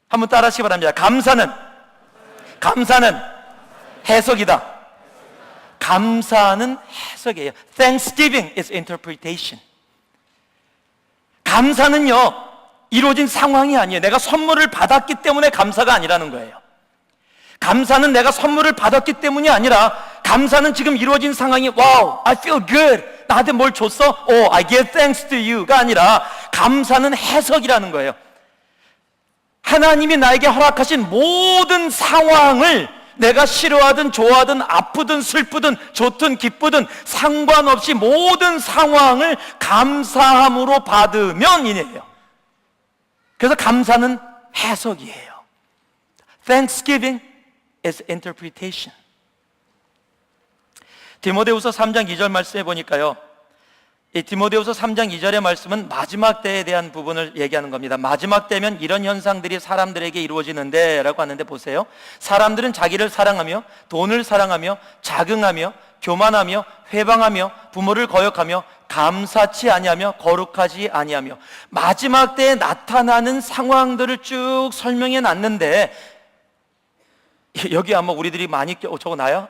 한번 따라 하시기 바랍니다. 감사는 해석이다. 감사는 해석이에요. Thanksgiving is interpretation. 감사는요, 이루어진 상황이 아니에요. 내가 선물을 받았기 때문에 감사가 아니라는 거예요. 감사는 내가 선물을 받았기 때문이 아니라, 감사는 지금 이루어진 상황이 wow, I feel good. 나한테 뭘 줬어? Oh, I give thanks to you가 아니라, 감사는 해석이라는 거예요. 하나님이 나에게 허락하신 모든 상황을 내가 싫어하든 좋아하든 아프든 슬프든 좋든 기쁘든 상관없이 모든 상황을 감사함으로 받으면 이래요. 그래서 감사는 해석이에요. Thanksgiving is interpretation. 디모데후서 3장 2절 말씀해 보니까요, 이 디모데후서 3장 2절의 말씀은 마지막 때에 대한 부분을 얘기하는 겁니다. 마지막 때면 이런 현상들이 사람들에게 이루어지는데 라고 하는데, 보세요. 사람들은 자기를 사랑하며 돈을 사랑하며 자긍하며 교만하며 회방하며 부모를 거역하며 감사치 아니하며 거룩하지 아니하며. 마지막 때에 나타나는 상황들을 쭉 설명해 놨는데, 여기 아마 우리들이 많이 저거 나야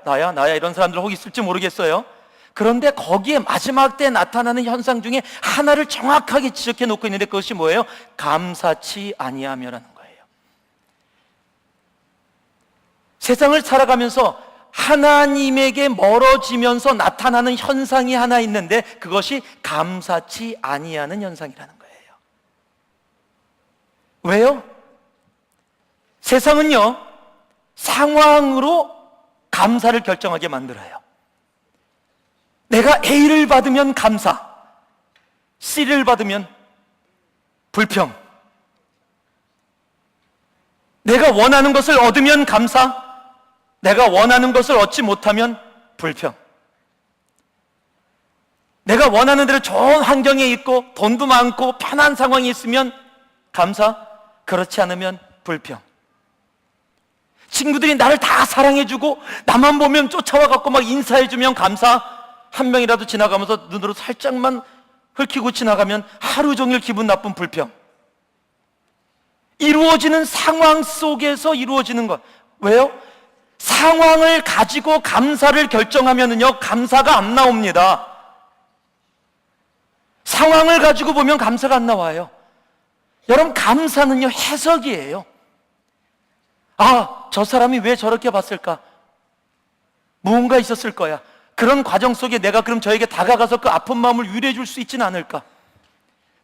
이런 사람들 혹 있을지 모르겠어요. 그런데 거기에 마지막 때 나타나는 현상 중에 하나를 정확하게 지적해 놓고 있는데, 그것이 뭐예요? 감사치 아니하며라는 거예요. 세상을 살아가면서 하나님에게 멀어지면서 나타나는 현상이 하나 있는데, 그것이 감사치 아니하는 현상이라는 거예요. 왜요? 세상은요, 상황으로 감사를 결정하게 만들어요. 내가 A를 받으면 감사, C를 받으면 불평. 내가 원하는 것을 얻으면 감사, 내가 원하는 것을 얻지 못하면 불평. 내가 원하는 대로 좋은 환경에 있고 돈도 많고 편한 상황이 있으면 감사, 그렇지 않으면 불평. 친구들이 나를 다 사랑해주고 나만 보면 쫓아와갖고 막 인사해주면 감사, 한 명이라도 지나가면서 눈으로 살짝만 흘키고 지나가면 하루 종일 기분 나쁜 불평. 이루어지는 상황 속에서 이루어지는 것. 왜요? 상황을 가지고 감사를 결정하면은요, 감사가 안 나옵니다. 상황을 가지고 보면 감사가 안 나와요. 여러분, 감사는요, 해석이에요. 아, 저 사람이 왜 저렇게 봤을까? 무언가 있었을 거야. 그런 과정 속에 내가 그럼 저에게 다가가서 그 아픈 마음을 위로해 줄 수 있지는 않을까?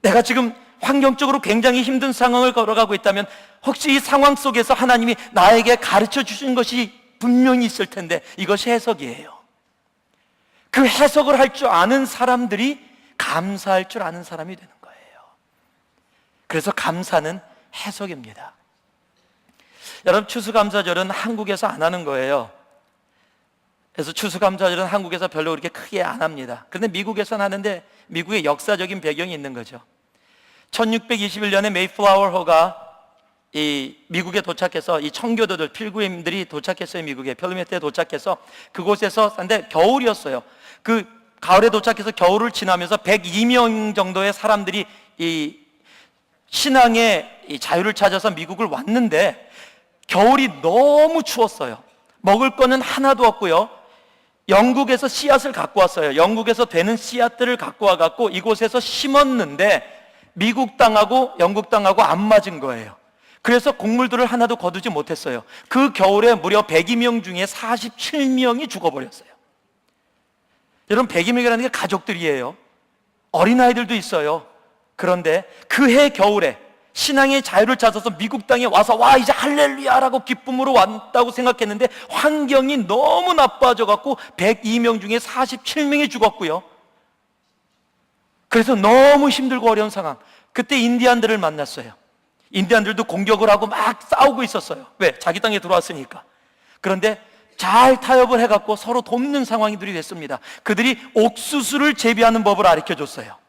내가 지금 환경적으로 굉장히 힘든 상황을 걸어가고 있다면, 혹시 이 상황 속에서 하나님이 나에게 가르쳐 주신 것이 분명히 있을 텐데, 이것이 해석이에요. 그 해석을 할 줄 아는 사람들이 감사할 줄 아는 사람이 되는 거예요. 그래서 감사는 해석입니다. 여러분, 추수감사절은 한국에서 안 하는 거예요. 그래서 추수감사절은 한국에서 별로 그렇게 크게 안 합니다. 그런데 미국에서는 하는데, 미국의 역사적인 배경이 있는 거죠. 1621년에 메이플라워호가 이 미국에 도착해서, 이 청교도들, 필그림들이 도착했어요. 미국에 필리메트에 도착해서 그곳에서, 근데 겨울이었어요. 그 가을에 도착해서 겨울을 지나면서 102명 정도의 사람들이 이 신앙의 이 자유를 찾아서 미국을 왔는데, 겨울이 너무 추웠어요. 먹을 거는 하나도 없고요. 영국에서 씨앗을 갖고 왔어요. 영국에서 되는 씨앗들을 갖고 와갖고 이곳에서 심었는데, 미국 땅하고 영국 땅하고 안 맞은 거예요. 그래서 곡물들을 하나도 거두지 못했어요. 그 겨울에 무려 102명 중에 47명이 죽어버렸어요. 여러분, 102명이라는 게 가족들이에요. 어린아이들도 있어요. 그런데 그해 겨울에 신앙의 자유를 찾아서 미국 땅에 와서, 와, 이제 할렐루야라고 기쁨으로 왔다고 생각했는데, 환경이 너무 나빠져갖고 102명 중에 47명이 죽었고요. 그래서 너무 힘들고 어려운 상황. 그때 인디안들을 만났어요. 인디안들도 공격을 하고 막 싸우고 있었어요. 왜? 자기 땅에 들어왔으니까. 그런데 잘 타협을 해갖고 서로 돕는 상황들이 됐습니다. 그들이 옥수수를 재배하는 법을 가르쳐줬어요.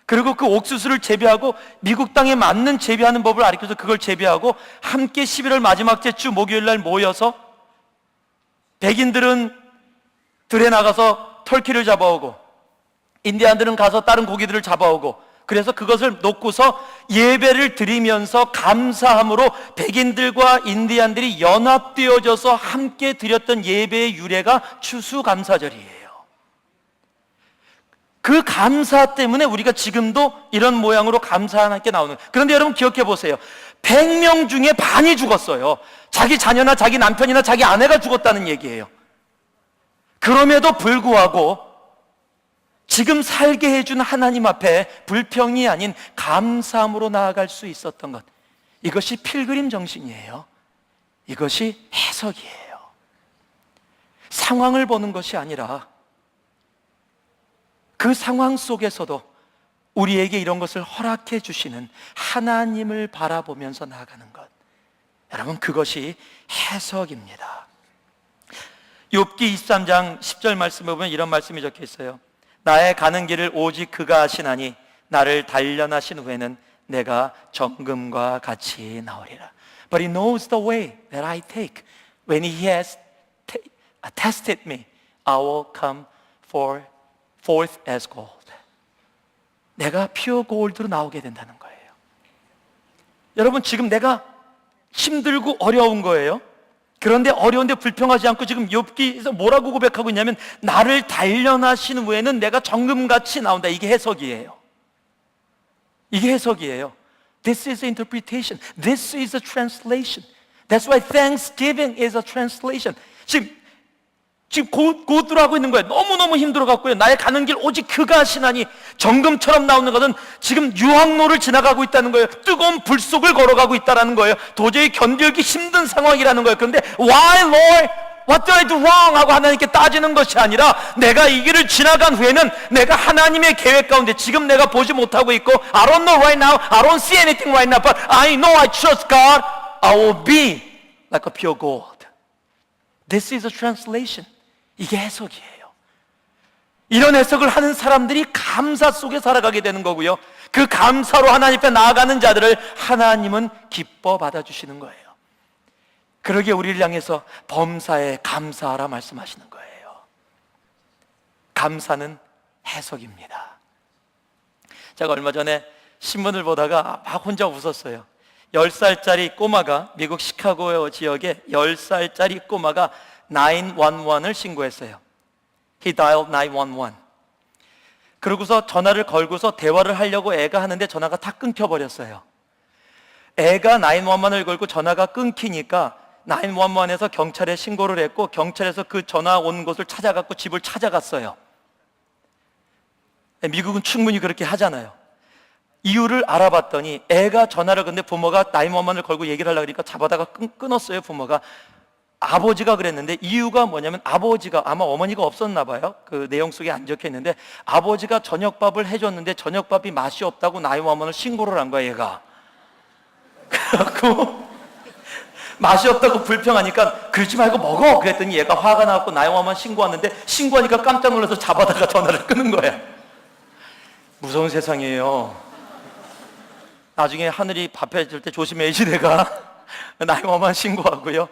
그리고 그 옥수수를 재배하고 미국 땅에 맞는 재배하는 법을 가르쳐서 그걸 재배하고, 함께 11월 마지막 주 목요일 날 모여서, 백인들은 들에 나가서 털키를 잡아오고, 인디안들은 가서 다른 고기들을 잡아오고, 그래서 그것을 놓고서 예배를 드리면서 감사함으로 백인들과 인디안들이 연합되어져서 함께 드렸던 예배의 유래가 추수감사절이에요. 그 감사 때문에 우리가 지금도 이런 모양으로 감사 하나님께 나오는. 그런데 여러분 기억해 보세요. 100명 중에 반이 죽었어요. 자기 자녀나 자기 남편이나 자기 아내가 죽었다는 얘기예요. 그럼에도 불구하고 지금 살게 해준 하나님 앞에 불평이 아닌 감사함으로 나아갈 수 있었던 것, 이것이 필그림 정신이에요. 이것이 해석이에요. 상황을 보는 것이 아니라 그 상황 속에서도 우리에게 이런 것을 허락해 주시는 하나님을 바라보면서 나아가는 것, 여러분, 그것이 해석입니다. 욥기 23장 10절 말씀에 보면 이런 말씀이 적혀 있어요. 나의 가는 길을 오직 그가 아시나니 나를 단련하신 후에는 내가 정금과 같이 나오리라. But he knows the way that I take. When he has tested me, I will come forth as gold. 내가 퓨어 골드로 나오게 된다는 거예요. 여러분, 지금 내가 힘들고 어려운 거예요. 그런데 어려운데 불평하지 않고 지금 욥기에서 뭐라고 고백하고 있냐면, 나를 단련하신 후에는 내가 정금같이 나온다. 이게 해석이에요. 이게 해석이에요. This is interpretation. This is a translation. That's why Thanksgiving is a translation. 지금 고투하고 있는 거예요. 너무너무 힘들어갖고요. 나의 가는 길 오직 그가 하시나니, 정금처럼 나오는 것은 지금 유황로를 지나가고 있다는 거예요. 뜨거운 불 속을 걸어가고 있다는 거예요. 도저히 견디기 힘든 상황이라는 거예요. 그런데 Why Lord? What did I do wrong? 하고 하나님께 따지는 것이 아니라, 내가 이 길을 지나간 후에는 내가 하나님의 계획 가운데 지금 내가 보지 못하고 있고, I don't know right now, I don't see anything right now, but I know I trust God. I will be like a pure gold. This is a translation. 이게 해석이에요. 이런 해석을 하는 사람들이 감사 속에 살아가게 되는 거고요. 그 감사로 하나님 앞에 나아가는 자들을 하나님은 기뻐 받아주시는 거예요. 그러기에 우리를 향해서 범사에 감사하라 말씀하시는 거예요. 감사는 해석입니다. 제가 얼마 전에 신문을 보다가 막 혼자 웃었어요. 10살짜리 꼬마가, 미국 시카고 지역에 10살짜리 꼬마가 911을 신고했어요. He dialed 911. 그러고서 전화를 걸고서 대화를 하려고 애가 하는데 전화가 다 끊겨버렸어요. 애가 911을 걸고 전화가 끊기니까 911에서 경찰에 신고를 했고, 경찰에서 그 전화 온 곳을 찾아갔고 집을 찾아갔어요. 미국은 충분히 그렇게 하잖아요. 이유를 알아봤더니 애가 전화를 건데 부모가 911을 걸고 얘기를 하려고 하니까 잡아다가 끊었어요. 부모가. 아버지가 그랬는데, 이유가 뭐냐면 아버지가, 아마 어머니가 없었나 봐요. 그 내용 속에 안 적혀 있는데, 아버지가 저녁밥을 해줬는데 저녁밥이 맛이 없다고 911을 신고를 한 거야, 얘가. 그래갖고 맛이 없다고 불평하니까 그러지 말고 먹어 그랬더니 얘가 화가 나갖고 911 신고하는데, 신고하니까 깜짝 놀라서 잡아다가 전화를 끊은 거야. 무서운 세상이에요. 나중에 하늘이 밥 해줄 때 조심해야지 내가. 911 신고하고요.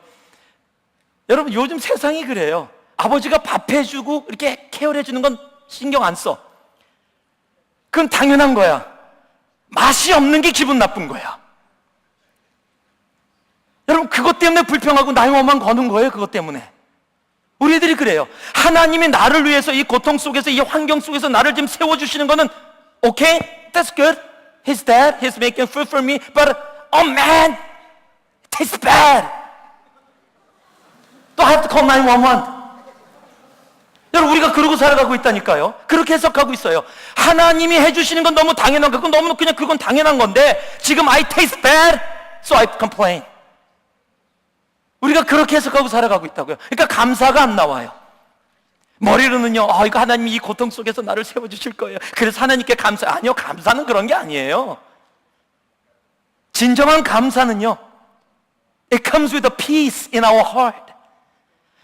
여러분, 요즘 세상이 그래요. 아버지가 밥 해주고 이렇게 케어해주는 건 신경 안 써. 그건 당연한 거야. 맛이 없는 게 기분 나쁜 거야. 여러분, 그것 때문에 불평하고 911 거는 거예요. 그것 때문에. 우리 애들이 그래요. 하나님이 나를 위해서 이 고통 속에서, 이 환경 속에서 나를 지금 세워주시는 거는 Okay, that's good. He's dead. He's making food for me. But oh man, it tastes bad. 또 I have to call 911. 여러분, 우리가 그러고 살아가고 있다니까요. 그렇게 해석하고 있어요. 하나님이 해주시는 건 너무 당연한 거, 너무 그냥 그건 당연한 건데, 지금 I taste bad, so I complain. 우리가 그렇게 해석하고 살아가고 있다고요. 그러니까 감사가 안 나와요. 머리로는요, 이거 하나님이 이 고통 속에서 나를 세워주실 거예요. 그래서 하나님께 감사. 아니요, 감사는 그런 게 아니에요. 진정한 감사는요, it comes with a peace in our heart.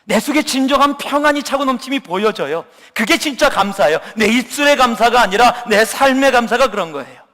내 속에 진정한 평안이 차고 넘침이 보여져요. 그게 진짜 감사예요. 내 입술의 감사가 아니라 내 삶의 감사가 그런 거예요.